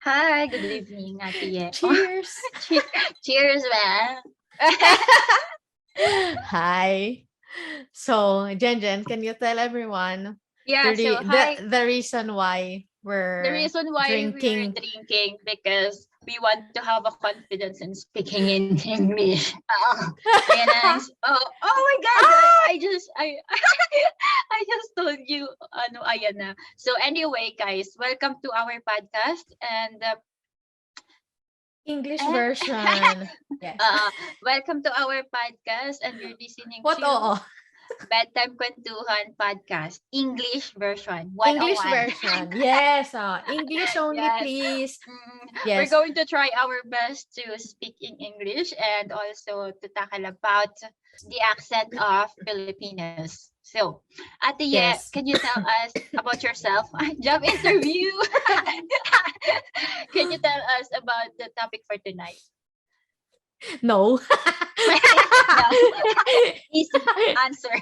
Hi, good evening, Ate Ye. Oh, Cheers. cheers, man. Hi. So, Jen, can you tell everyone Yeah, so hi. the reason why The we're reason why we're drinking? drinking because we want to have a confidence in speaking in English. Oh, ayan na. Oh my God! I just told you, ayan na. So anyway, guys, welcome to our podcast and English eh, version. Yes. welcome to our podcast and you're listening What to oo? Bedtime Kwentuhan podcast, English version English 101. version. Yes. English only, Yes. please. We're Yes. going to try our best to speak in English and also to tackle about the accent of Filipinos. So, Ate Ye, Yes. can you tell us about yourself? Job interview. Can you tell us about the topic for tonight? No. No. Easy answer.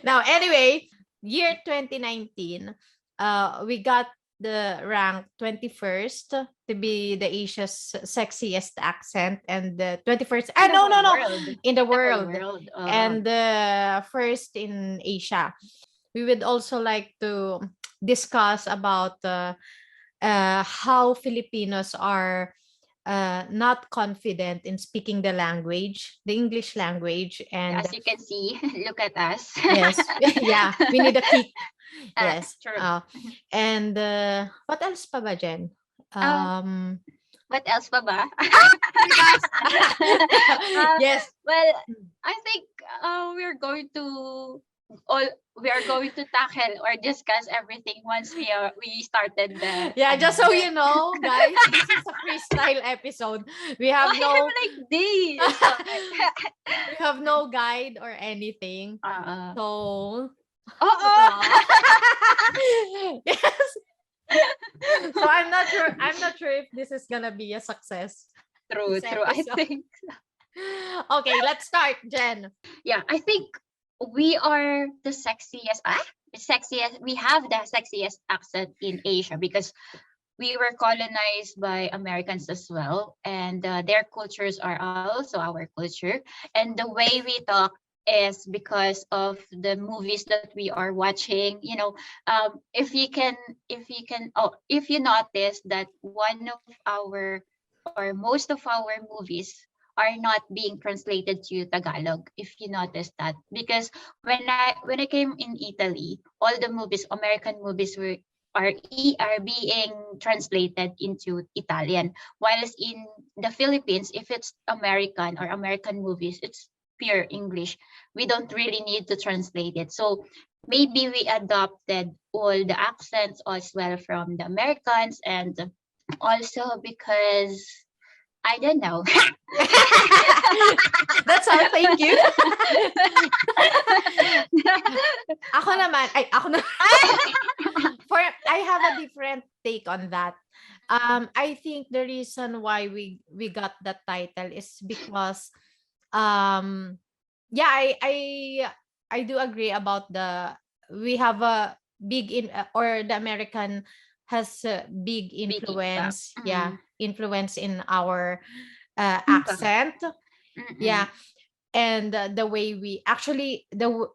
Now, anyway, year 2019, we got the rank 21st to be the Asia's sexiest accent and the 21st. In the No, whole no, no, world. in the The whole world world. and the first in Asia. We would also like to discuss about how Filipinos are not confident in speaking the language, the English language, and As you can see, look at us. yes, yeah, we need a kick. Ah, Yes. true. And what else pa ba, Jen? Um, Um, what else pa ba? yes. uh, Yes. well, I think we're going to all we are going to tackle or discuss everything once we started the Yeah, just so the you know, guys, this is a freestyle episode. We have why I'm no like this? we have no guide or anything. uh, So, oh. yes. So I'm not sure if this is gonna be a success. True, This true. I episode. think Okay, let's start, Jen. yeah, I think we are the sexiest. Sexiest. We have the sexiest accent in Asia because we were colonized by Americans as well, and their cultures are also our culture. And the way we talk is because of the movies that we are watching. If you notice that one of our or most of our movies are not being translated to Tagalog, if you notice that, because when I came in Italy, all the movies, American movies, are being translated into Italian. Whilst in the Philippines, if it's American or American movies, it's pure English. We don't really need to translate it. So maybe we adopted all the accents as well from the Americans, and also because I don't know. That's all. Thank you. Ako na. I have a different take on that. I think the reason why we got that title is because um yeah, I do agree about the we have a big or the American has a big Big impact. influence, yeah, influence in our Impact. accent, Mm-mm. yeah, and the way we actually the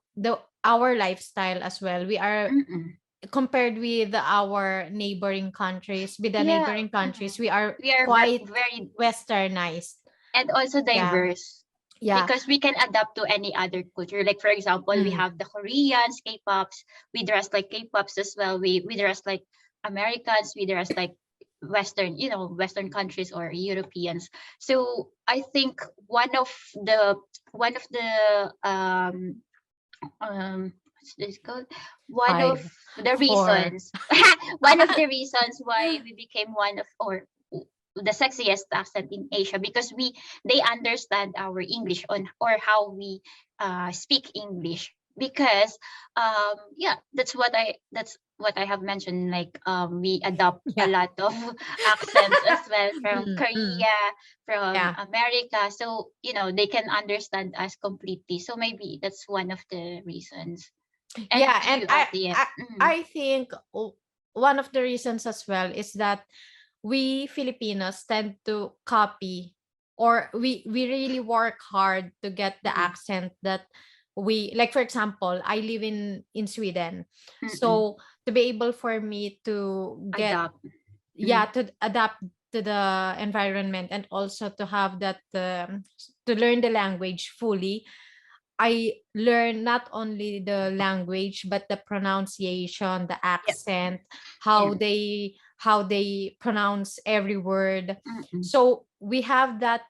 our lifestyle as well, we are Mm-mm. compared with our neighboring countries, with the Yeah. neighboring countries, we are We are quite very westernized. and also Yeah, diverse yeah. because we can adapt to any other culture. Like for example, we Mm. have the Koreans, K-pops. We dress like K-pops as well. We dress like Americans. We dress like Western, Western countries or Europeans. So I think one of the what's this called? One of Five, the four. reasons one of the reasons why we became one of or the sexiest accent in Asia because they understand our English on or how we speak English because that's what I have mentioned, like we adopt a Yeah. lot of accents as well from Mm, mm. Korea, from Yeah. America, so they can understand us completely, so maybe that's one of the reasons. And Yeah, and you, I Ate? I, I think one of the reasons as well is that we Filipinos tend to copy, or we really work hard to get the Mm-mm. accent that we like. For example, I live in Sweden. Mm-mm. So to be able for me to get, Adopt. yeah, Mm. to adapt to the environment, and also to have that to learn the language fully, I learn not only the language but the pronunciation, the Yep. accent, Yeah. how they pronounce every word. Mm-mm. So we have that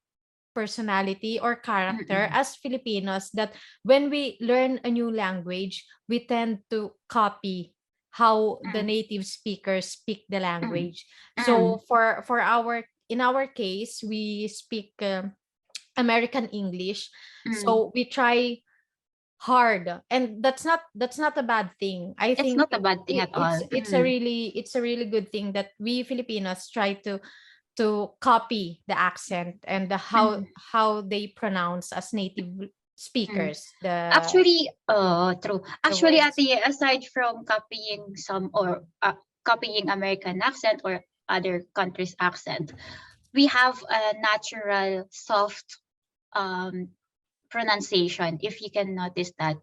personality or character Mm-mm. as Filipinos, that when we learn a new language, we tend to copy how the Mm. native speakers speak the Mm. language. Mm. So for our in our case, we speak American English. Mm. So we try hard, and that's not a bad thing. I It's think not a bad thing at all. Mm. it's a really good thing that we Filipinos try to copy the accent and the Mm. how they pronounce as native Mm. speakers Actually, true. the Actually, words. Ate, aside from copying some or copying American accent or other countries' accent, we have a natural soft um, pronunciation. If you can notice that,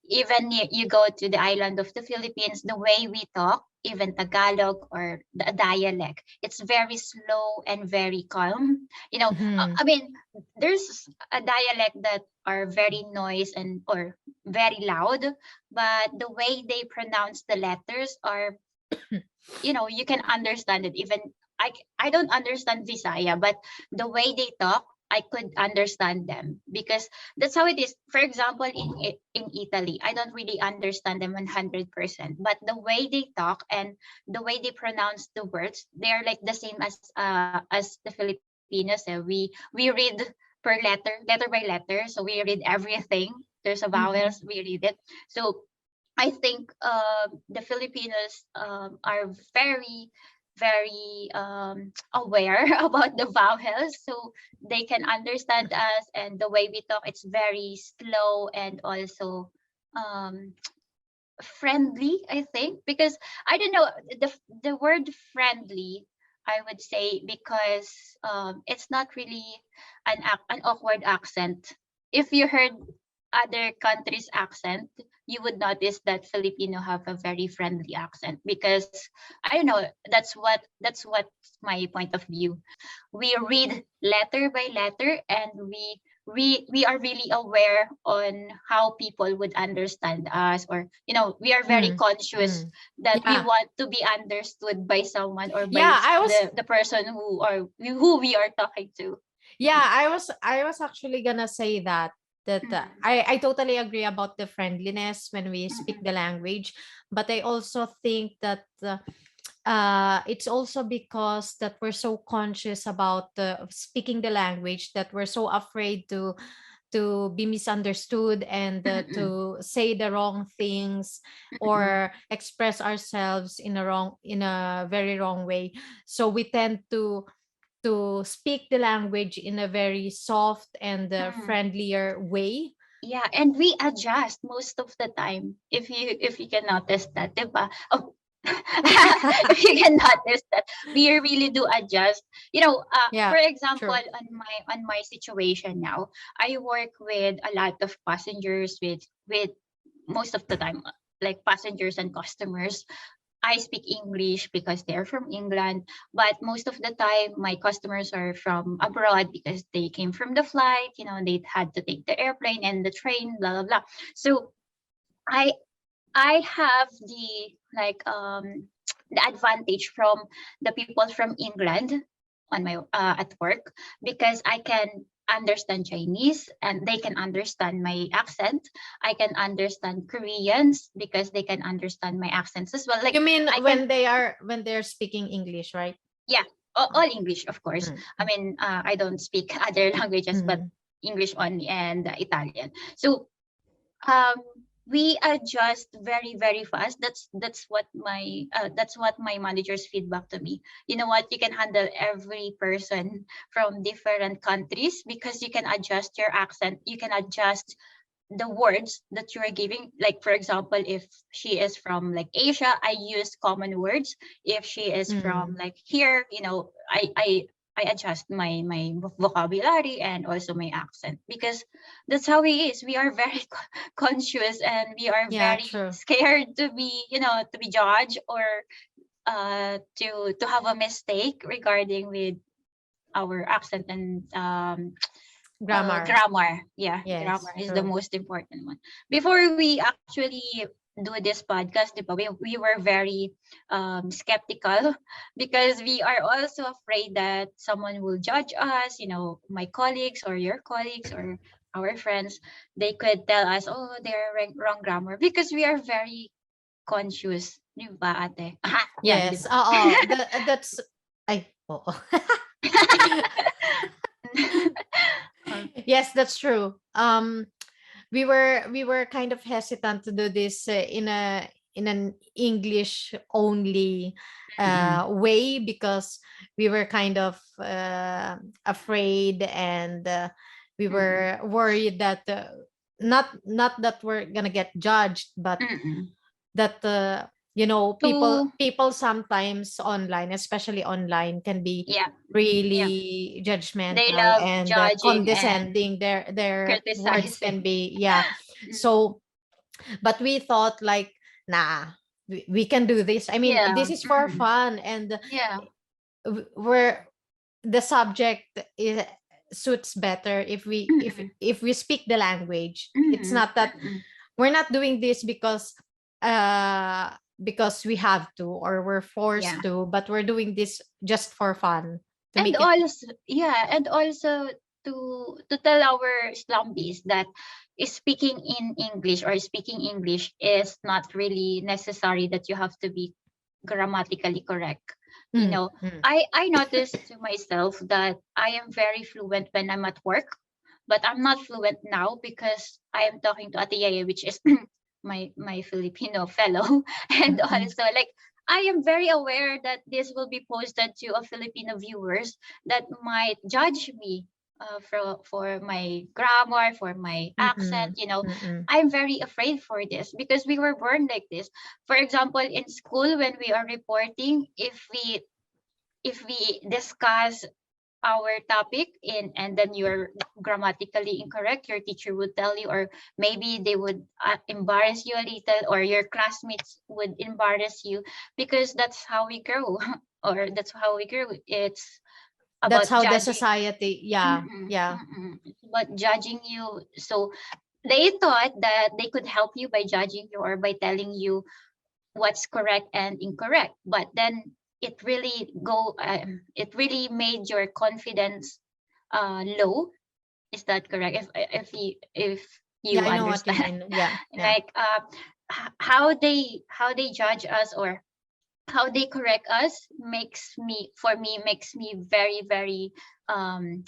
even you go to the island of the Philippines, the way we talk, even Tagalog or the dialect, it's very slow and very calm. Mhm. I mean, there's a dialect that are very noise and or very loud, but the way they pronounce the letters are, you can understand it. Even I don't understand Visaya, but the way they talk, I could understand them because that's how it is. For example, in Italy, I don't really understand them 100%, but the way they talk and the way they pronounce the words, they are like the same as the Filipinos. We read per letter by letter, so we read everything. There's a vowels, Mhm. we read it. So I think the Filipinos are very, very aware about the vowels, so they can understand us, and the way we talk, it's very slow and also um, friendly. I think because I don't know the word friendly. I would say because it's not really an awkward accent. If you heard other countries' accent, you would notice that Filipino have a very friendly accent because I don't know. That's what my point of view. We read letter by letter, and we are really aware on how people would understand us, or we are very Mm. conscious Mm. that we Yeah. want to be understood by someone or by Yeah, I was the person who we are talking to. Yeah, I was actually gonna say that Mm-mm. I totally agree about the friendliness when we speak Mm-mm. the language, but I also think that it's also because that we're so conscious about speaking the language, that we're so afraid to be misunderstood, and Mm-mm. to say the wrong things, Mm-mm. or express ourselves in a very wrong way. So we tend to speak the language in a very soft and Mm. friendlier way. Yeah, and we adjust most of the time. If you can notice that, diba? Oh, if you can notice that, we really do adjust. For Yeah, example, true. on my situation now, I work with a lot of passengers with most of the time, like passengers and customers. I speak English because they're from England, but most of the time my customers are from abroad because they came from the flight, they had to take the airplane and the train, blah blah blah. So I I have the advantage from the people from England on my at work because I can understand Chinese and they can understand my accent. I can understand Koreans because they can understand my accents as well. Like You mean I can, when they're speaking English, right? yeah, all English, of course. Mm, I mean, I don't speak other languages, but mm, English only and Italian. So um we adjust very very fast. That's what my managers feedback to me. You know what, you can handle every person from different countries because you can adjust your accent, you can adjust the words that you are giving. Like for example, if she is from like Asia, I use common words. If she is from Mm. like here, I adjust my vocabulary and also my accent, because that's how he is. We are very conscious, and we are Yeah, very true. scared to be, to be judged, or to have a mistake regarding with our accent and Grammar. grammar. Yeah, grammar Yes, is the true. most important one. Before we actually do this podcast, di ba, we were very skeptical because we are also afraid that someone will judge us. My colleagues or your colleagues or our friends, they could tell us, oh, they're wrong grammar, because we are very conscious. Di ba, ate? Aha, yan, di Yes. ba? That's I oo. Yes, that's true. We were kind of hesitant to do this in an English only Mm-mm. way, because we were kind of afraid, and we Mm-mm. were worried that not that we're gonna get judged, but Mm-mm. that people To, people sometimes online, especially online, can be yeah, yeah, really they judgmental love and judging and condescending. Their words criticizing. can be, yeah. Mm. So but we thought like, nah, we can do this. I mean, Yeah. this is for Mm. fun, and Yeah. where the subject suits better if we if Mm-mm. if we speak the language. It's Mm-mm. not that Mm-mm. we're not doing this because we have to, or we're forced Yeah. to, but we're doing this just for fun, to And make it. also, yeah, and also to tell our slumbies that speaking in English or speaking English is not really necessary that you have to be grammatically correct. You Mm, know, mm, I noticed to myself that I am very fluent when I'm at work, but I'm not fluent now because I am talking to Ate Yaya, which is my Filipino fellow, and mm, also like I am very aware that this will be posted to a Filipino viewers that might judge me for my grammar, for my mm, accent. mm, mm, I'm very afraid for this because we were born like this. For example, in school when we are reporting, if we discuss our topic in and then you're grammatically incorrect, your teacher would tell you, or maybe they would embarrass you a little, or your classmates would embarrass you, because that's how we grow or that's how we grew. It's that's about how the judging. society, yeah, Mm-mm, yeah. mm-mm. It's about judging you. So they thought that they could help you by judging you or by telling you what's correct and incorrect, but then it really made your confidence low. Is that correct? If you Yeah, I know what you understand, mean. Yeah, yeah. like how they judge us or how they correct us makes me very very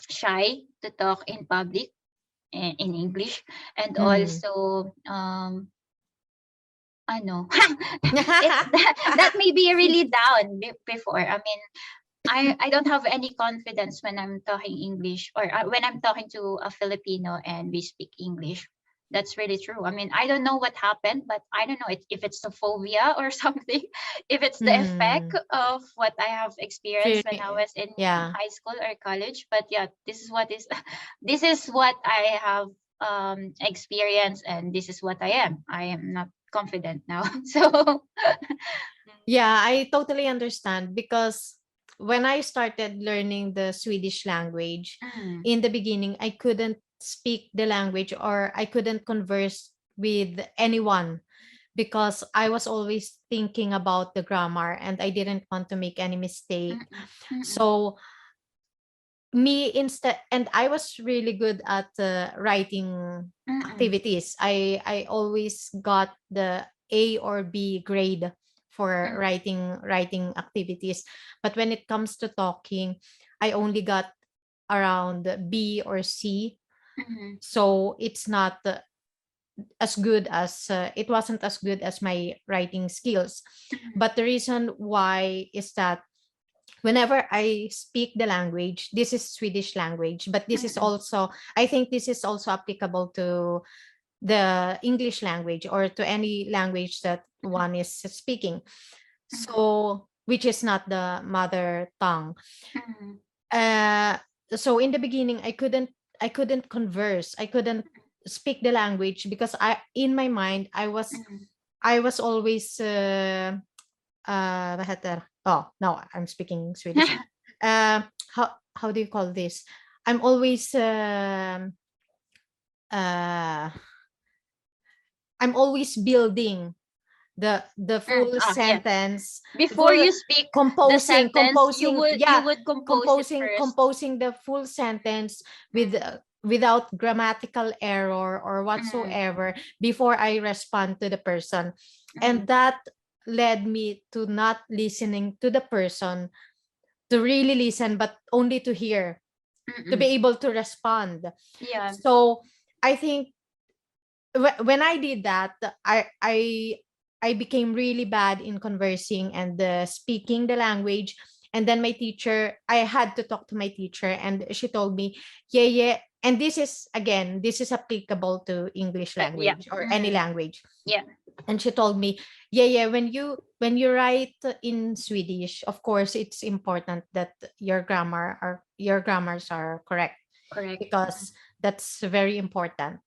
shy to talk in public in English. And Mm. also I know it's that may be really down before. I mean, I don't have any confidence when I'm talking English, or when I'm talking to a Filipino and we speak English. That's really true. I mean, I don't know what happened, but I don't know if it's a phobia or something, if it's the effect Mm. of what I have experienced when I Fear, was in yeah. high school or college. But yeah, this is what is this is what I have experienced, and this is what I am. I am not confident now. So Yeah, I totally understand, because when I started learning the Swedish language, mm, in the beginning, I couldn't speak the language, or I couldn't converse with anyone, because I was always thinking about the grammar and I didn't want to make any mm, mistake. mm, mm, So me instead, and I was really good at writing mm, activities. I always got the A or B grade for mm, writing activities, but when it comes to talking, I only got around B or C. mm, So it's not as good as it wasn't as good as my writing skills. mm, But the reason why is that whenever I speak the language, this is Swedish language, but this is mm, also, I think this is also applicable the English language or to any language that one is speaking. So which is not the mother tongue. Mhm. Uh, so in the beginning, I couldn't converse. I couldn't speak the language because I in my mind Mhm. I was always vad heter, oh no, I'm speaking Swedish. Uh, how do you call this? I'm always uh I'm always building the full Yeah. sentence, the Before full you speak the composing sentence, you composing would you yeah, would compose it first. composing the full sentence with Mm. without grammatical error or Mm. whatsoever before I respond to the person. And Mm. that led me to not listening to the person, to really listen but only to hear, to be Mm. able to respond. Yeah. So I think when I did that, I became really bad in conversing and speaking the language. And then my teacher, I had to talk to my teacher, and she told me, yeah, yeah. And this is again, this is applicable to English Yeah. language or any Mm. language. Yeah. And she told me, yeah, yeah, when you write in Swedish, of course, it's important that your grammars are correct, Correct. because that's very important.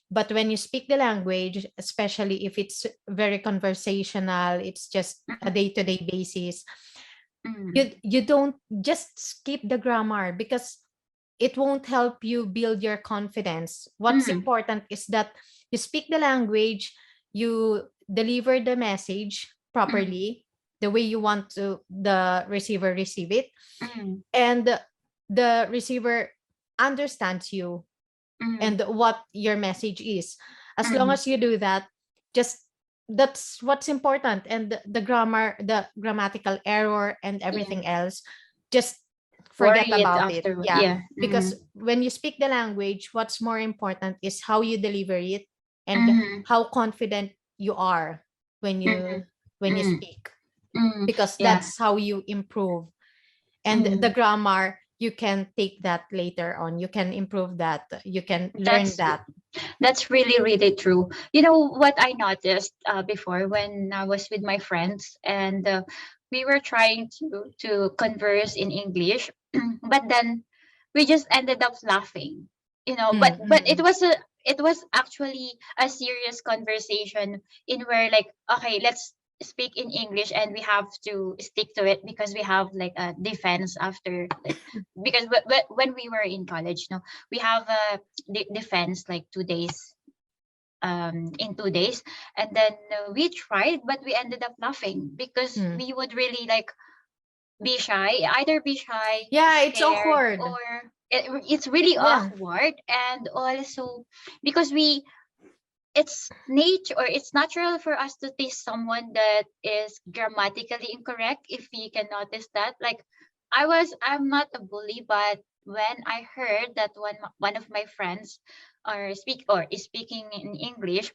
But when you speak the language, especially if it's very conversational, it's just a Mm. day-to-day basis, Mm. you don't just skip the grammar, because it won't help you build your confidence. What's Mm. important is that you speak the language, you deliver the message Mm. properly, the way you want to the receiver receive it, Mm. and the receiver understands you Mm. and what your message is. As long Mm. as you do that, just that's what's important. And the grammar, the grammatical error and Yeah. everything else, just forget Worry it about it. afterward. Yeah, Yeah. because Mm. when you speak the language, what's more important is how you deliver it and Mm. how confident you are when Mm. you Mm. speak, Mm. because Yeah. that's how you improve. And the Mm. grammar, you can take that later on, you can improve that, you can learn That's that. That's really, really true. You know what I noticed before when I was with my friends and we were trying to converse in English, but then we just ended up laughing. You know, Mm, but mm, it was actually a serious conversation in where like, okay, let's speak in English and we have to stick to it because we have like a defense after like, because when we were in college, no, we have a defense like 2 days in 2 days, and then we tried but we ended up laughing because mm. we would really like be shy, either be shy, Yeah, it's scared, awkward. or it's really Yeah. awkward. And also because we it's nature or it's natural for us to tease someone that is grammatically incorrect, if you can notice that. Like I'm not a bully, but when I heard that one of my friends are speak or is speaking in English,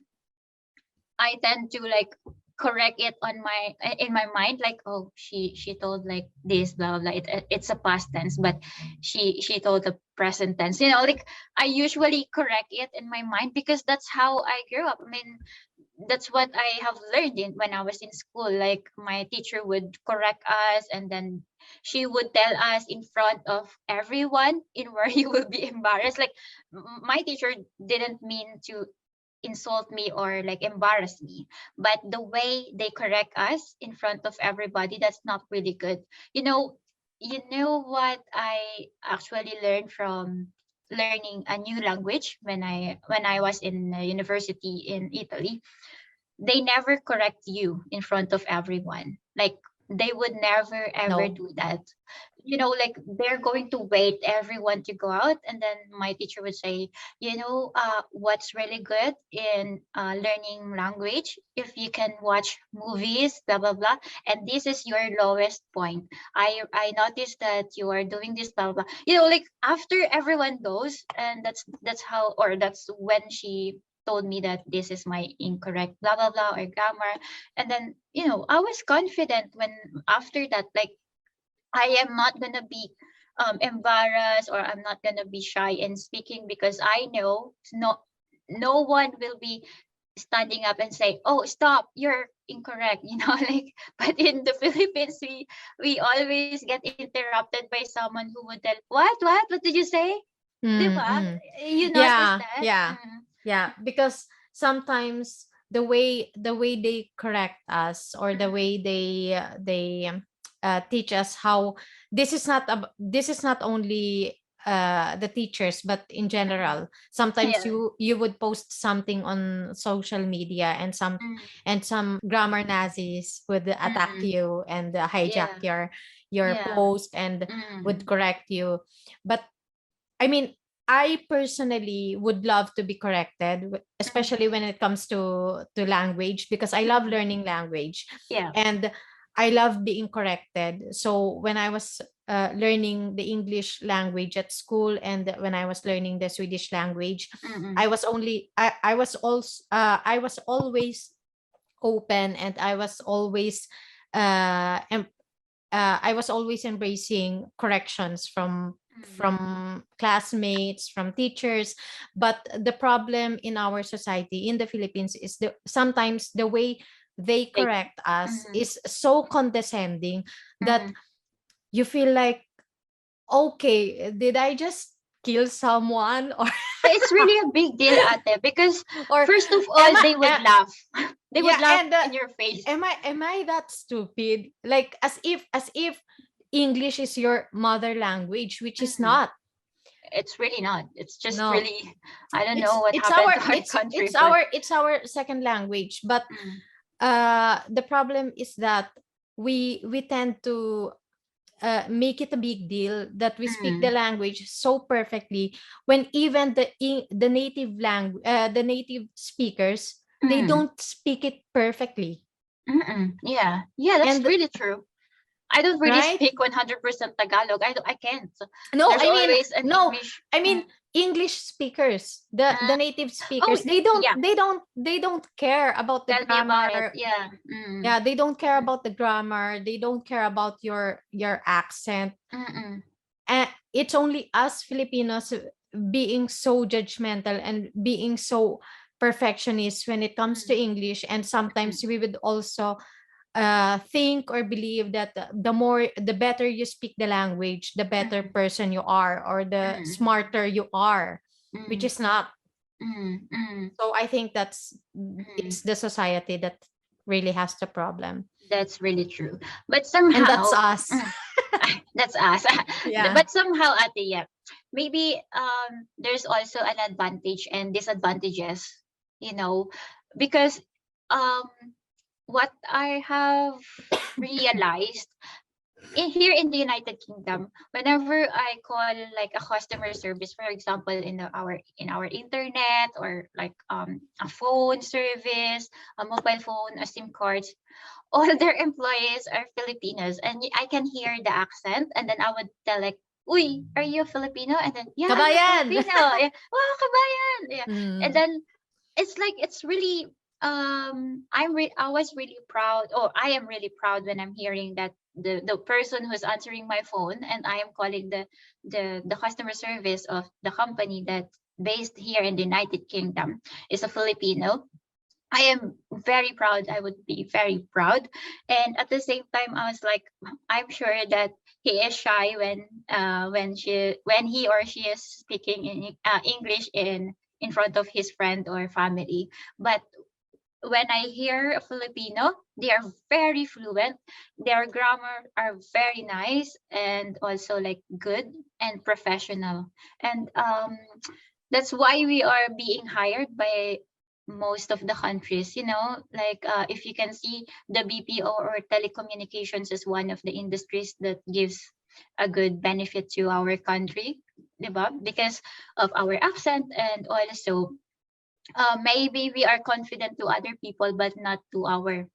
I tend to like correct it on my in my mind, like, oh, she told like this blah blah, blah. It's a past tense, but she told the present tense, you know, like I usually correct it in my mind because that's how I grew up. I mean, that's what I have learned when I was in school. Like my teacher would correct us, and then she would tell us in front of everyone in where you will be embarrassed. Like my teacher didn't mean to insult me or like embarrass me, but the way they correct us in front of everybody, that's not really good. You know what I actually learned from learning a new language when I was in university in Italy. They never correct you in front of everyone. Like they would never ever No. do that. Like they're going to wait everyone to go out, and then my teacher would say, what's really good in learning language, if you can watch movies, blah blah blah, and this is your lowest point. I noticed that you are doing this, blah blah blah. Like after everyone goes, and that's when she told me that this is my incorrect blah blah blah or grammar. And then I was confident when after that, like I am not gonna be embarrassed, or I'm not gonna be shy in speaking, because I know no one will be standing up and say, "Oh, stop, you're incorrect," like. But in the Philippines, we always get interrupted by someone who would tell, what did you say? Diba? Mm-mm. You notice Yeah, that? yeah, yeah. Because sometimes the way they correct us, or the way they teach us how, this is not only the teachers, but in Mm. general. Sometimes Yeah. you would post something on social media, and Mm. some grammar Nazis would attack Mm. you and hijack Yeah. your Yeah. post and would Mm. correct you. But I mean, I personally would love to be corrected, Mm. especially when it comes to language, because I love Mm. learning language, Yeah. and I love being corrected. So when I was learning the English language at school, and when I was learning the Swedish language, Mm. I was always open, and I was always embracing corrections Mm. from classmates, from teachers. But the problem in our society in the Philippines is sometimes the way they Like. correct us Mm. is so condescending that Mm. you feel like, okay, did I just kill someone, or It's really a big deal, ate, because or first of am all, I they would laugh. They would yeah, laugh and in your face. am I that stupid, like as if English is your mother language, which is Mm. not. It's really not. It's just No, really, I don't know what it's our happened to our country, it's but. our it's our second language. But Mm. the problem is that we tend to make it a big deal that we speak the Mm. language so perfectly, when even the native speakers, they Mm. don't speak it perfectly. Mm. Yeah. Yeah, that's And really true. I don't really right. speak 100% Tagalog. I can't. So No, there's I mean, always an no, English. I Mm. mean English speakers, the Uh, native oh, speakers, yeah. they don't care about the Tell me about it. grammar. Yeah. Mm. Yeah, they don't care Mm. about the grammar. They don't care about your accent. Mm. And it's only us Filipinos being so judgmental and being so perfectionist when it comes to Mm. English. And Mm. sometimes we would also think or believe that the better you speak the language, the better Mm. person you are, or the Mm. smarter you are, which Mm. is not. Mm. Mm. So I think Mm. it's the society that really has the problem, That's really true. But and that's somehow, us. mm, that's us. Yeah. But somehow, Ate, yeah, maybe there's also an advantage and disadvantages, you know, because um what I have realized here in the United Kingdom, whenever I call like a customer service, for example, in our internet, or like a phone service, a mobile phone, a SIM cards, all their employees are Filipinos, and I can hear the accent, and then I would tell like, "Uy, are you a Filipino?" And then, "Yeah, I'm a Kabayan. Filipino." Yeah, wow, kabayan. Yeah, and Mm, then it's like it's really I was really proud, or I am really proud when I'm hearing that the person who's answering my phone, and I am calling the customer service of the company that based here in the United Kingdom is a Filipino. I am very proud. I would be very proud. And at the same time, I was like, I'm sure that he is shy when he or she is speaking in English in front of his friend or family. But when I hear a Filipino, they are very fluent. Their grammar are very nice and also like good and professional. And that's why we are being hired by most of the countries, like if you can see, the BPO or telecommunications is one of the industries that gives a good benefit to our country, diba? Because of our accent, and also maybe we are confident to other people but not to our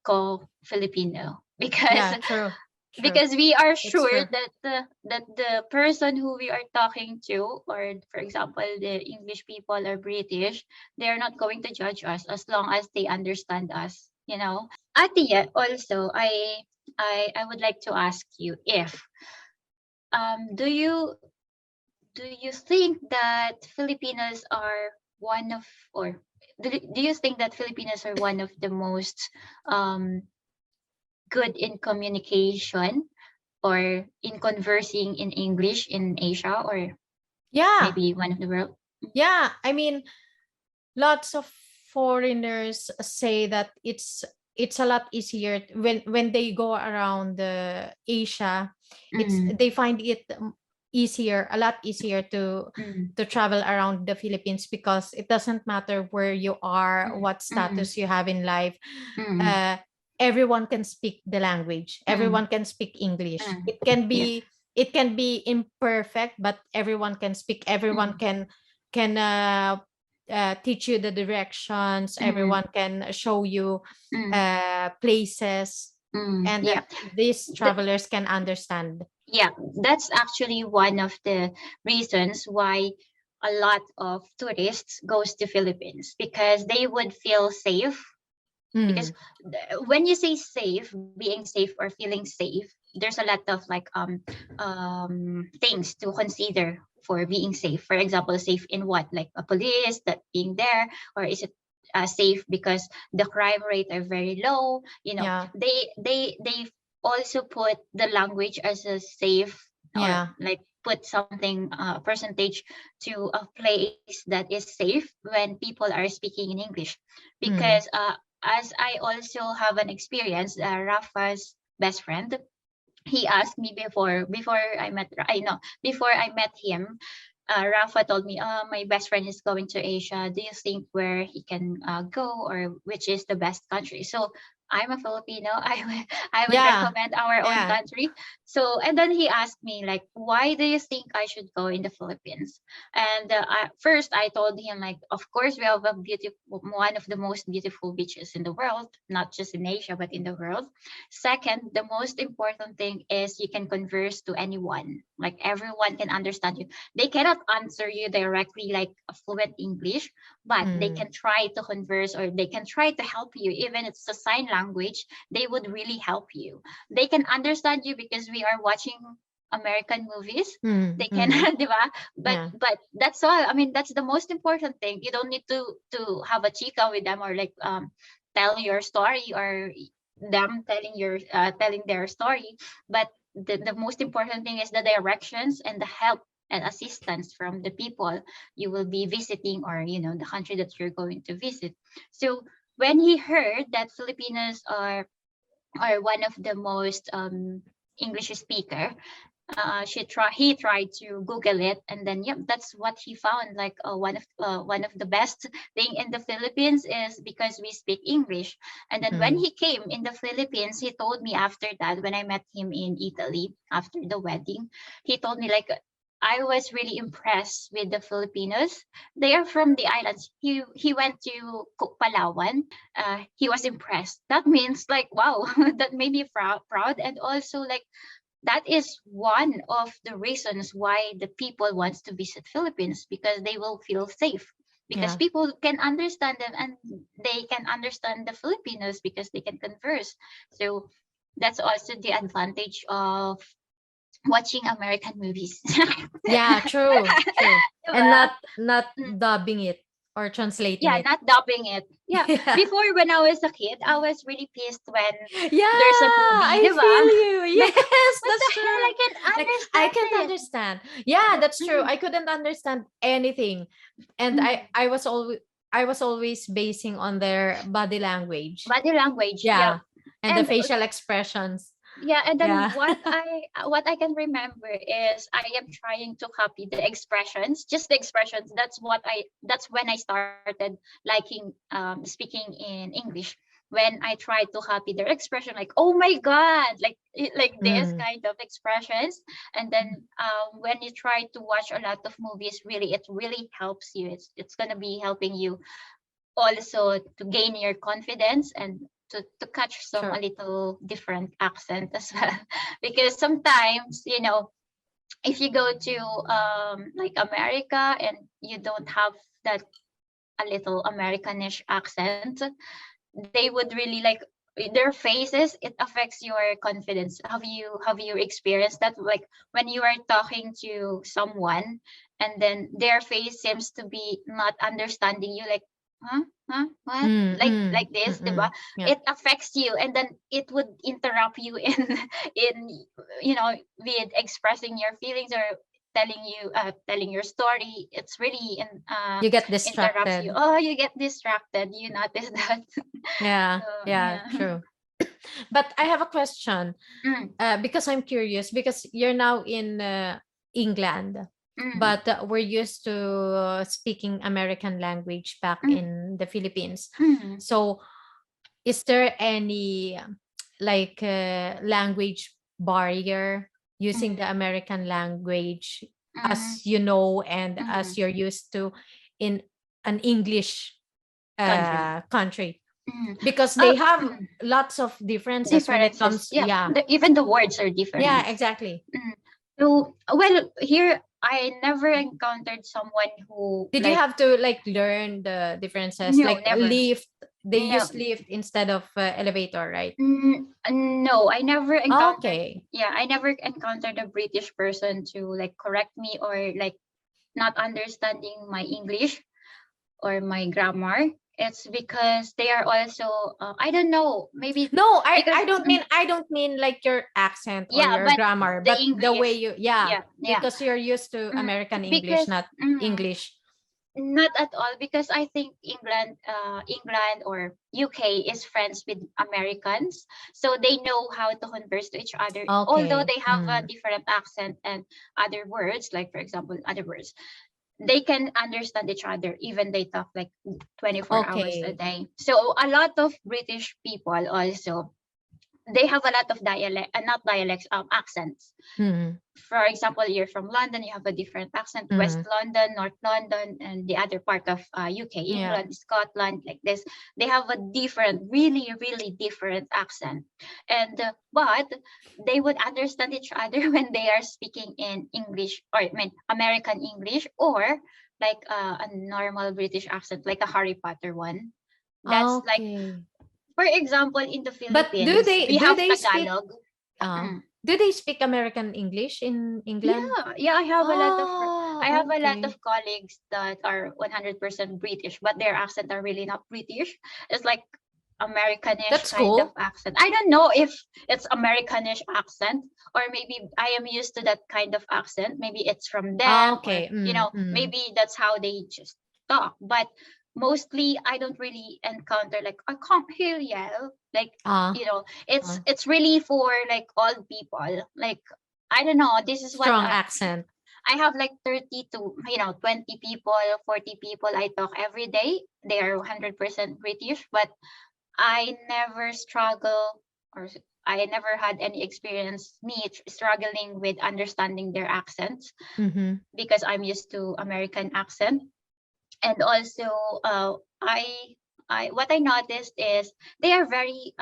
co-Filipino because yeah, true, true. because we are It's sure true. that the person who we are talking to, or for example the English people or British, they're not going to judge us as long as they understand us. Atia, also I would like to ask you if do you think that Filipinos are one of, or do you think that Filipinos are one of the most um good in communication or in conversing in English in Asia, or Yeah. maybe one of the world? Yeah. I mean, lots of foreigners say that it's a lot easier when they go around the Asia. It's Mm, they find it easier, a lot easier mm, to travel around the Philippines, because it doesn't matter where you are, mm, what mm, status you have in life. mm, uh, Everyone can speak the language, mm, everyone can speak English. mm. It can Yeah. be, it can be imperfect, but everyone can speak, everyone Mm, can teach you the directions, mm, everyone can show you mm, places, and yeah. these Th- travelers can understand. yeah, that's actually one of the reasons why a lot of tourists goes to Philippines, because they would feel safe. Because Mm, when you say safe, being safe or feeling safe, there's a lot of like things to consider for being safe. For example, safe in what, like a police that being there, or is it safe because the crime rate are very low, yeah, they also put the language as a safe, or yeah. like put something percentage to a place that is safe when people are speaking in English. Mm, Because as I also have an experience, Rafa's best friend, he asked me before I met I know before I met him. Rafa told me, my best friend is going to Asia. Do you think where he can go, or which is the best country? So I'm a Filipino. I would yeah, recommend our own yeah. country. So, and then he asked me like, why do you think I should go in the Philippines? And first I told him like, of course we have a beautiful, one of the most beautiful beaches in the world, not just in Asia but in the world. Second, the most important thing is you can converse to anyone. Like everyone can understand you. They cannot answer you directly like a fluent English, but they Mm, can try to converse, or they can try to help you. Even it's a sign language, they would really help you. They can understand you because we are watching American movies. mm, They can, mm, di ba? yeah, But that's all. I mean, that's the most important thing. You don't need to have a chica with them, or like tell your story, or them telling their story. But the most important thing is the directions and the help and assistance from the people you will be visiting, or the country that you're going to visit. So when he heard that Filipinos are one of the most English speaker, he tried to Google it, and then yep, that's what he found. Like one of the best thing in the Philippines is because we speak English. And then when mm, he came in the Philippines, he told me after that, when I met him in Italy after the wedding, he told me like, I was really impressed with the Filipinos. They are from the islands. He went to Palawan. He was impressed. That means like wow, that made me proud, and also like that is one of the reasons why the people wants to visit Philippines, because they will feel safe, because yeah, people can understand them, and they can understand the Filipinos because they can converse. So that's also the advantage of watching American movies. yeah. True, true. And Diba? not Mm. dubbing it or translating Yeah, it. not dubbing it. Yeah, Yeah. before when I was a kid, I was really pissed when there's a Yeah, movie, I diba? feel you. Like, Yes, what the that's hell? I true. can't Like I understand can't it. understand. Yeah, that's true. Mm, I couldn't understand anything. And mm. I was always basing on their body language. Body language, yeah. Yeah. And the And facial expressions. yeah, and then Yeah. what I can remember is I am trying to copy the expressions, just the expressions. That's when I started liking speaking in English. When I tried to copy their expression, like oh my god, like this Mm, kind of expressions. And then when you try to watch a lot of movies, really it really helps you. It's gonna be helping you also to gain your confidence, and to catch some a sure. little different accent as well. Because sometimes if you go to like America and you don't have that a little Americanish accent, they would really like their faces, it affects your confidence. Have you experienced that, like when you are talking to someone and then their face seems to be not understanding you, like what, Mm, mm, like this, diba? mm. Yeah. It affects you, and then it would interrupt you in in with expressing your feelings or telling your story. It's really You get interrupts you. distracted. Oh, you get distracted, you notice that. Yeah, So yeah, yeah. true. But I have a question, Mm, because I'm curious, because you're now in England, mm, but we're used to speaking American language back mm, in the Philippines. mm, So, is there any like language barrier using the mm, American language mm, as you know and as mm. you're used to in an English Country. country? Mm. Because they have Mm. lots of differences when it Differences. comes, Yeah, yeah, even the words are yeah, different. exactly. Mm. So, well, here I never encountered someone who Did you like, have to like learn the differences, no, like never. lift, they No, use lift instead of elevator, right? no, I never encountered. Okay. Yeah, I never encountered a British person to like correct me or like not understanding my English or my grammar. It's because they are also, I don't know, maybe No, because I don't mean like your accent or yeah, your but grammar, the but the way English, you, yeah, yeah, yeah. because you're used to Mm, American English, because not English. not at all, because I think England or UK is friends with Americans, so they know how to converse to each other. Although Okay. they have a Mm. different accent and other words, like for example, other words, they can understand each other even they talk like 24 hours a Okay. day. So a lot of British people also, they have a lot of dialect, not dialects, accents. Mm. For example, you're from London, you have a different accent. West Mm. London, North London, and the other part of UK, Yeah. England, Scotland, like this. They have a different, really, really different accent. And but they would understand each other when they are speaking in English, or I mean American English, or like a normal British accent, like a Harry Potter one. That's like, Okay. for example, in the But Philippines, we do have they speak Tagalog. Mm. do they speak American English in England? Yeah, I Oh, have a lot okay. of colleagues that are 100% British, but their accent are really not British. It's like Americanish That's kind of cool. accent. I don't know if it's Americanish accent, or maybe I am used to that kind of accent. Maybe it's from them, or Okay. Mm, mm. maybe that's how they just talk. But mostly I don't really encounter like, I can't hear you. Like, Ah, it's really for like old people. Like, I don't know. This is what strong accent. I have like 30 to 20 people, 40 people I talk every day. They are 100% British, but I never struggle, or I never had any experience me struggling with understanding their accents, Mm-hmm. because I'm used to American accent. And also, I what I noticed is they are very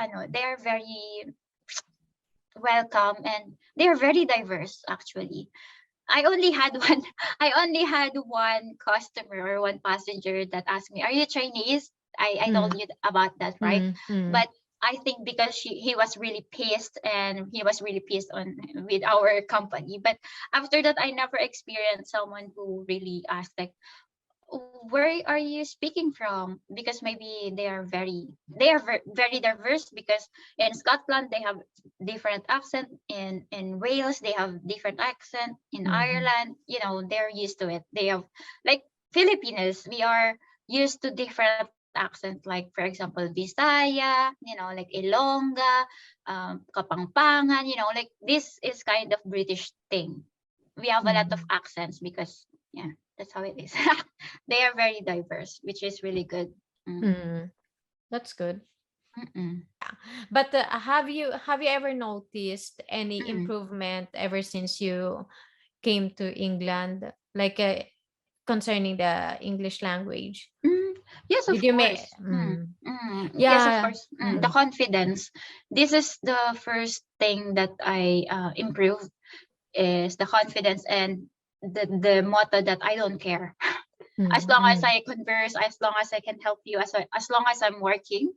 welcome, and they are very diverse actually. I only had one customer or one passenger that asked me, "Are you Chinese?" I told Mm, you about that, right? mm, mm, But I think because he was really pissed, and he was really pissed on with our company. But after that, I never experienced someone who really asked like, where are you speaking from, because maybe very diverse, because in Scotland they have different accent, in Wales they have different accent, in mm-hmm. Ireland, they're used to it. They have like Filipinos, we are used to different accents, like for example Visaya, like Ilongga, Kapampangan, like this is kind of British thing. We have a lot of Mm-hmm. accents because, yeah, that's how it is. They are very diverse, which is really good. Mm. Mm. That's good. Mm-mm. But have you ever noticed any Mm. improvement ever since you came to England, like concerning the English language? Mm. Yes, Did of you make? course. Mm. Mm. Yes, of Yeah. course. The Mm, confidence. This is the first thing that I improved, is the confidence, and the motto that I don't care. As mm, long as mm, I converse, as long as I can help you, as long as I'm working,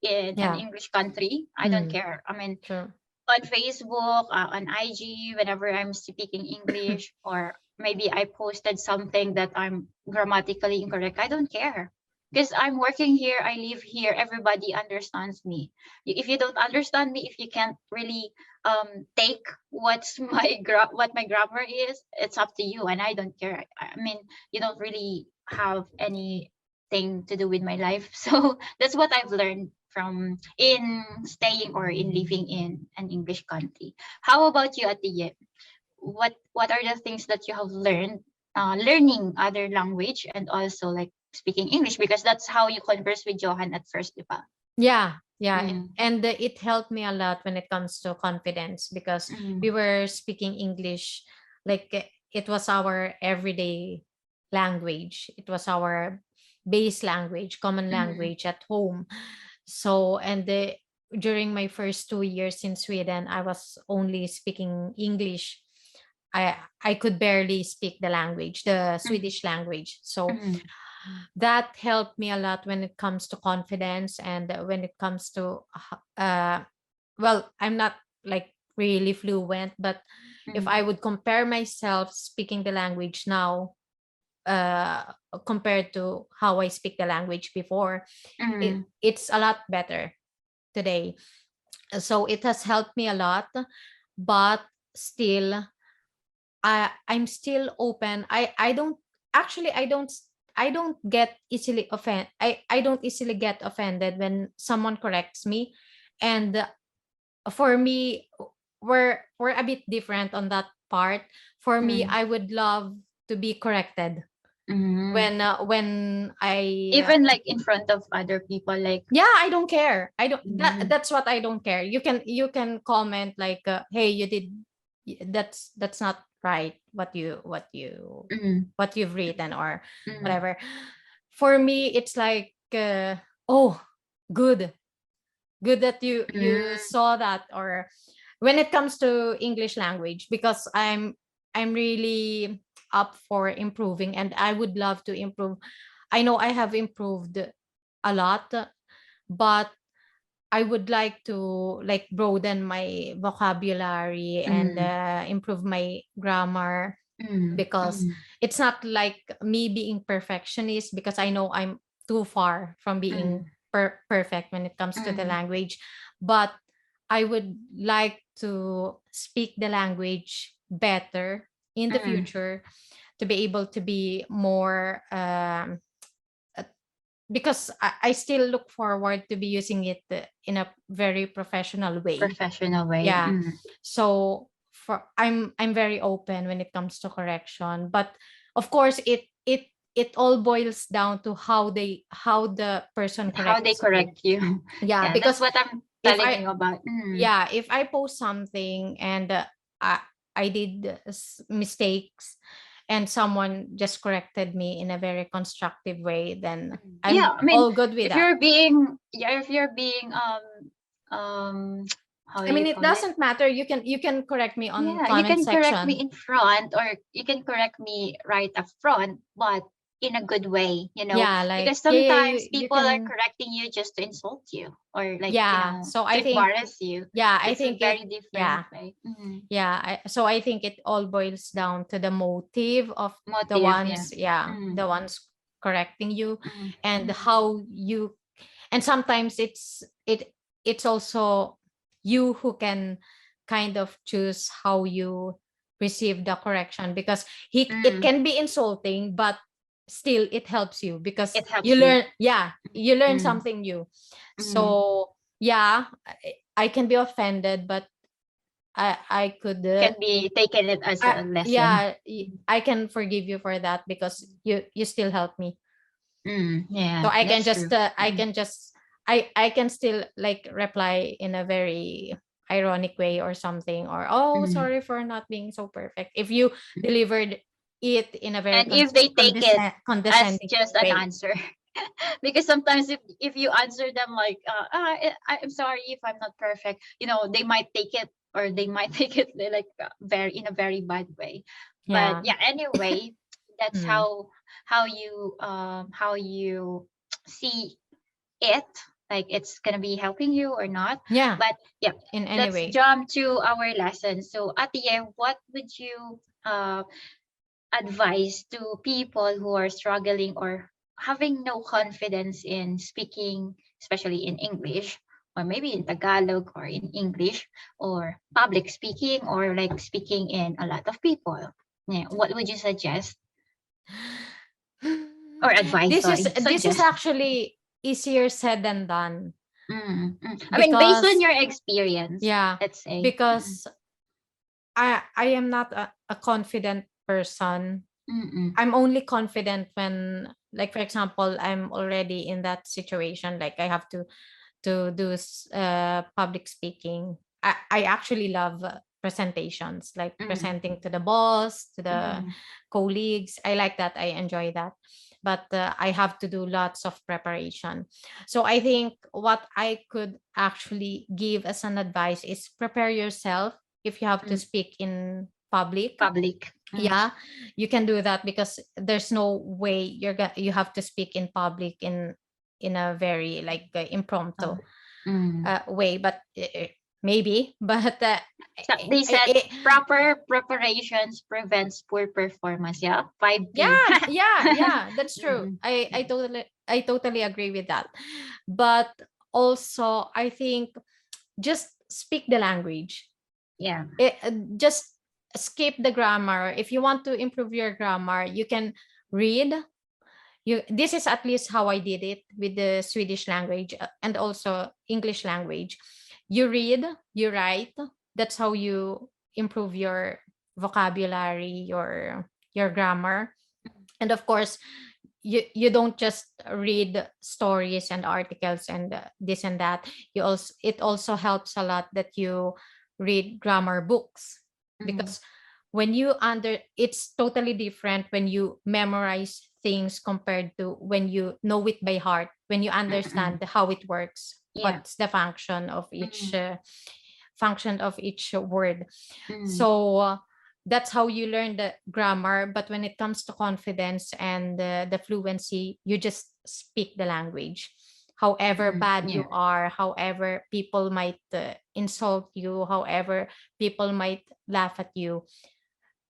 in an Yeah. English country, I don't Mm. care. I mean, True. on Facebook, on IG, whenever I'm speaking English, or maybe I posted something that I'm grammatically incorrect, I don't care. Because I'm working here, I live here, everybody understands me. If you don't understand me, if you can't really take what's what my grammar is, it's up to you, and I don't care. I mean, you don't really have anything to do with my life. So that's what I've learned from in staying or in living in an English country. How about you, Atiye? What are the things that you have learned learning other language and also like speaking English, because that's how you converse with Johan at first, di ba? Yeah, yeah. Mm, And it helped me a lot when it comes to confidence because we mm, were speaking English like it was our everyday language. It was our base language, common mm, language at home. So, during my first 2 years in Sweden, I was only speaking English. I could barely speak the language, the mm, Swedish language. So mm, that helped me a lot when it comes to confidence and when it comes to well, I'm not like really fluent, but if I mm, would compare myself speaking the language now uh compared to how I speak the language before, mm, it's a lot better today. So it has helped me a lot, but still I'm still open. I don't actually I don't get easily I don't easily get offended when someone corrects me. And for me, we're a bit different on that part. For me, mm, I would love to be corrected mm. when I Even like in front of other people, like yeah, I don't care. I don't mm, that's what I don't care. You can comment like hey, you did that's not right mm, what you've written or mm, whatever. For me it's like oh, good. Good that you mm, saw that. Or when it comes to English language, because I'm really up for improving and I would love to improve. I know I have improved a lot, but I would like to like broaden my vocabulary and mm, improve my grammar, mm, because mm, it's not like me being perfectionist, because I know I'm too far from being mm, perfect when it comes to the mm, language. But I would like to speak the language better in the mm. future, to be able to be more because I still look forward to be using it in a very professional way. Professional way. Yeah. Mm, So I'm very open when it comes to correction, but of course it all boils down to how the person how they corrects you. correct you. Yeah, Yeah, that's because what I'm if telling I you about. Mm, yeah, if I post something and I I did mistakes and someone just corrected me in a very constructive way, then mm. Yeah, I'm I mean, all good with if that. you're being, yeah, if you're being, how do I mean, you it call it? doesn't matter. You can correct me on Yeah, you comment can correct me section. in front, or you can correct me right up front, but in a good way, Yeah, like because yeah, yeah, sometimes you people are can correcting you just to insult you, or like, yeah. So to I think embarrass you. yeah, I It's a think it very different yeah. way. Mm. Yeah, so I think it all boils down to the motive of Motive, yeah. the Mm, ones correcting you, mm, and mm, how you, and sometimes it's also you who can kind of choose how you receive the correction, because it mm. can be insulting, but still it helps you because It you helps you. learn, yeah, you learn Mm, something new. mm. So yeah, I can be offended, but I could Can be taken it as a lesson. yeah, I can forgive you for that because you still help me. Mm, So yeah, that's true. Mm, I can still like reply in a very ironic way or something, or oh, mm, sorry for not being so perfect, if you mm. delivered it in a very And if they take it as condescending just an way. answer, because sometimes if you answer them like, I'm sorry if I'm not perfect, they might take it, or they might take it like, very in a very bad way. But Yeah. yeah, anyway, that's Mm. how you see it. like it's gonna be helping you or not. Yeah, But yeah, in any let's way. jump to our lesson. So at the end, what would you advice to people who are struggling or having no confidence in speaking, especially in English, or maybe in Tagalog or in English, or public speaking, or like speaking in a lot of people? Yeah, what would you suggest or advise? Sorry, This is suggest. actually easier said than done, I mean, based on because your experience, yeah, let's say. because I am not a confident person. Mm-mm. I'm only confident when, like for example, I'm already in that situation, like I have to do public speaking. I actually love presentations, like Mm-mm. presenting to the boss, to the Mm-mm. colleagues. I like that. I enjoy that. But I have to do lots of preparation. So I think what I could actually give as an advice is prepare yourself if you have to Mm. speak in public. Public. Yeah, you can do that, because there's no way you have to speak in public in a very like impromptu Oh. Mm. way, but maybe but So they said I- proper preparations prevents poor performance. Yeah, 5P. yeah, yeah, that's true. Mm-mm. I totally agree with that. But also I think just speak the language. Yeah. Just skip the grammar. If you want to improve your grammar, you can read. You This is at least how I did it with the Swedish language, and also English language. You read, you write. That's how you improve your vocabulary, your grammar. And of course, you don't just read stories and articles and this and that. It also helps a lot that you read grammar books, Mm. because when you under it's totally different when you memorize things compared to when you know it by heart, when you Mm-mm. understand how it works, Yeah. what's the Mm. function of each word. Mm. So that's how you learn the grammar. But when it comes to confidence and the fluency, you just speak the language. However Mm. bad you Yeah. are, however people might insult you, however people might laugh at you,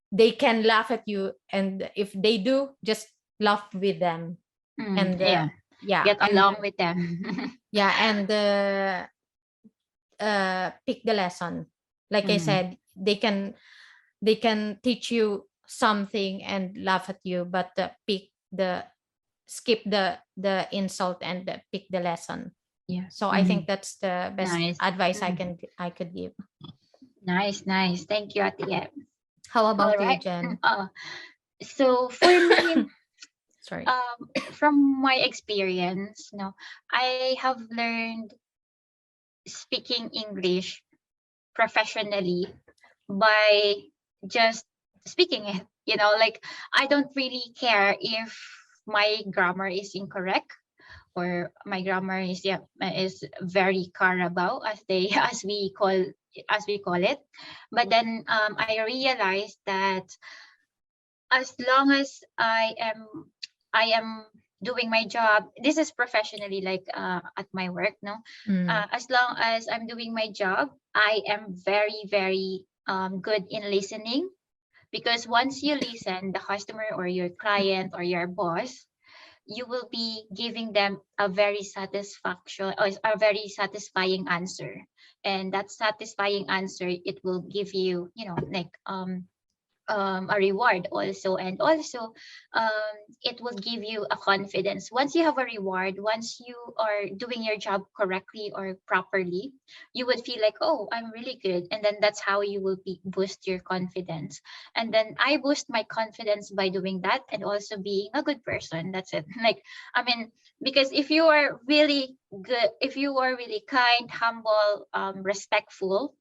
they can laugh at you. And if they do, just laugh with them. Mm. And Yeah. yeah, Get and along with them. yeah, and pick the lesson. Like I Mm. said, they can teach you something and laugh at you, but pick the skip the insult and pick the lesson. Yeah. So I think Mm. that's the best Nice. advice Mm. I could give. Nice. Nice. Thank you, Ate. How All about you, right. Jen? So for me, Sorry. from my experience, no, I have learned speaking English professionally by just speaking it. Like I don't really care if my grammar is incorrect or my grammar is, yeah, is very carabao, as they as we call it. But then I realized that as long as I am doing my job, this is professionally, like at my work, no, Mm, as long as I'm doing my job, I am very very good in listening, because once you listen the customer or your client or your boss, you will be giving them a very satisfaction or a very satisfying answer, and that satisfying answer, it will give you, like a reward also, and also it will give you a confidence. Once you have a reward, once you are doing your job correctly or properly, you would feel like, oh, I'm really good, and then that's how you will boost your confidence. And then I boost my confidence by doing that, and also being a good person. That's it. Like, I mean, because if you are really good, if you are really kind, humble, respectful,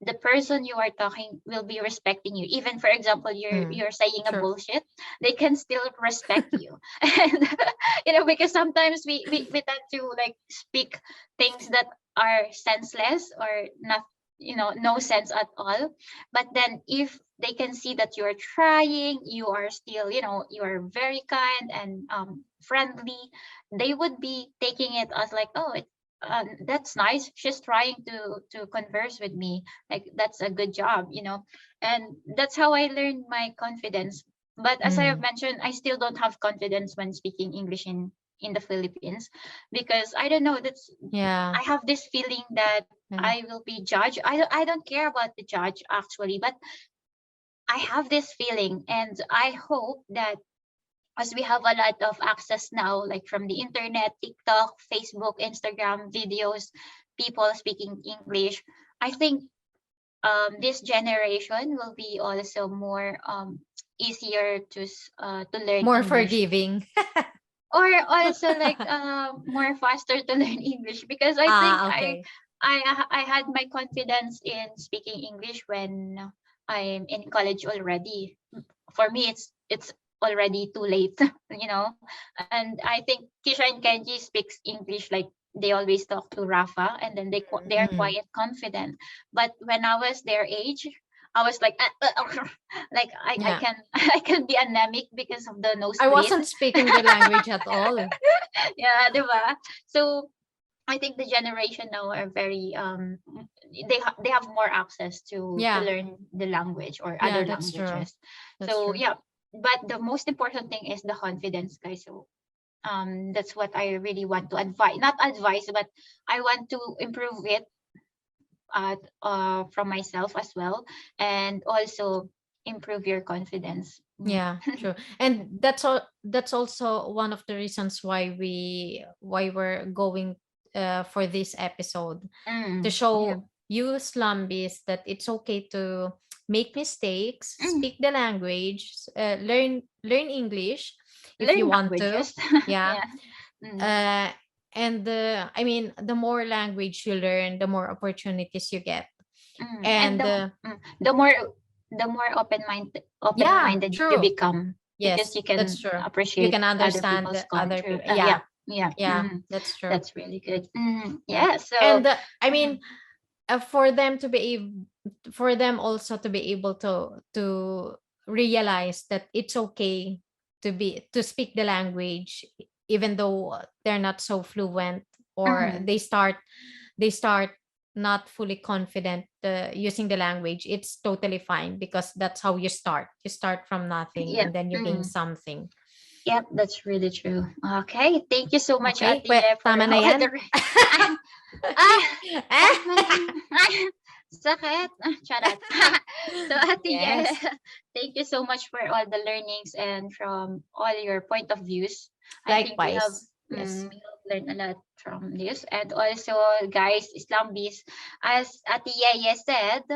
the person you are talking will be respecting you. Even for example, you're mm, you're saying a true. bullshit, they can still respect you. And because sometimes we tend to like speak things that are senseless or not, no sense at all. But then if they can see that you're trying, you are still, you are very kind and friendly, they would be taking it as like, oh, that's nice. She's trying to converse with me. Like, that's a good job, and that's how I learned my confidence. But as I have Mm. mentioned, I still don't have confidence when speaking English in the Philippines, because I don't know, that's Yeah. I have this feeling that Yeah. I will be judged. I don't care about the judge actually, but I have this feeling, and I hope that as we have a lot of access now, like from the internet, TikTok, Facebook, Instagram videos, people speaking English, I think this generation will be also more easier to learn More English, forgiving. or also like more faster to learn English, because I think I Okay. I I had my confidence in speaking English when I'm in college already. For me, it's already too late, you know. And I think Kisha and Kenji speaks English like they always talk to Rafa, and then they are Mm. quiet, confident. But when I was their age, I was like, like I Yeah. can I can be anemic because of the I nosebleed. wasn't speaking the language at all. Yeah, diba? So I think the generation now are very they have more access to Yeah. learn the language or Yeah, other that's true. languages. That's So true. yeah, but the most important thing is the confidence, guys. So that's what I really want to advise, not advise, but I want to improve it from myself as well, and also improve your confidence. Yeah, true. And that's also one of the reasons why we're going for this episode, to Yeah. show you slumbies that it's okay to make mistakes, Mm. speak the language, learn English if you Learn want to. languages. Yeah. Yeah. Mm. Uh and I mean, the more language you learn, the more opportunities you get. And And the more open yeah, minded you true. become, because Yes, you that's can true. You appreciate can other understand people's the other culture. people. Yeah, Yeah, yeah. yeah, that's true. That's really good. Yeah. Yeah. So, And I mm, mean, for them to be able, for them also to be able to realize that it's okay to speak the language, even though they're not so fluent, or mm, they start not fully confident using the language. It's totally fine, because that's how you start from nothing, yeah. and then you gain something. Yep, that's really true. Okay, thank you so much, Okay, Ate, for tama na all yan. the ah, tama na. Sakit. Charot. So, Ate, Yes, thank you so much for all the learnings and from all your point of views. I think likewise. Yes. we have learned a lot from this. And also, guys, Islambies, as Ate Yeye said,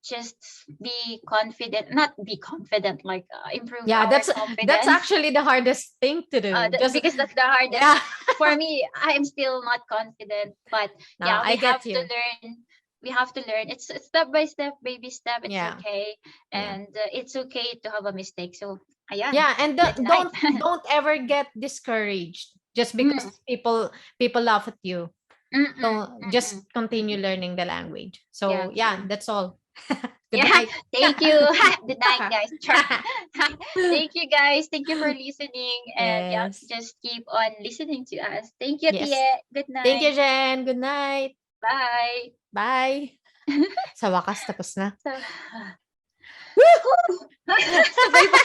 just be confident, not be confident, like improve Yeah, our that's confidence. actually the hardest thing to do. Just Because that's the hardest. yeah. For me, I'm still not confident, but No, yeah, I get you. we have to learn. It's a step by step, baby step. It's Yeah. okay, Yeah. and it's okay to have a mistake. So ayan, Yeah, and good night. don't ever get discouraged just because Mm, people laugh at you. mm-mm, So mm-mm, just continue mm-mm. learning the language. Yeah, So yeah, true. that's all. Good Yeah, night. thank you. Good night, guys. Thank you, guys. Thank you for listening, and yeah, Yes. just keep on listening to us. Thank you, Yes. Tia. Good Thank you, night. Jen. Good night. Bye. Bye. Sa wakas tapos na. So, Woo! sabay ba?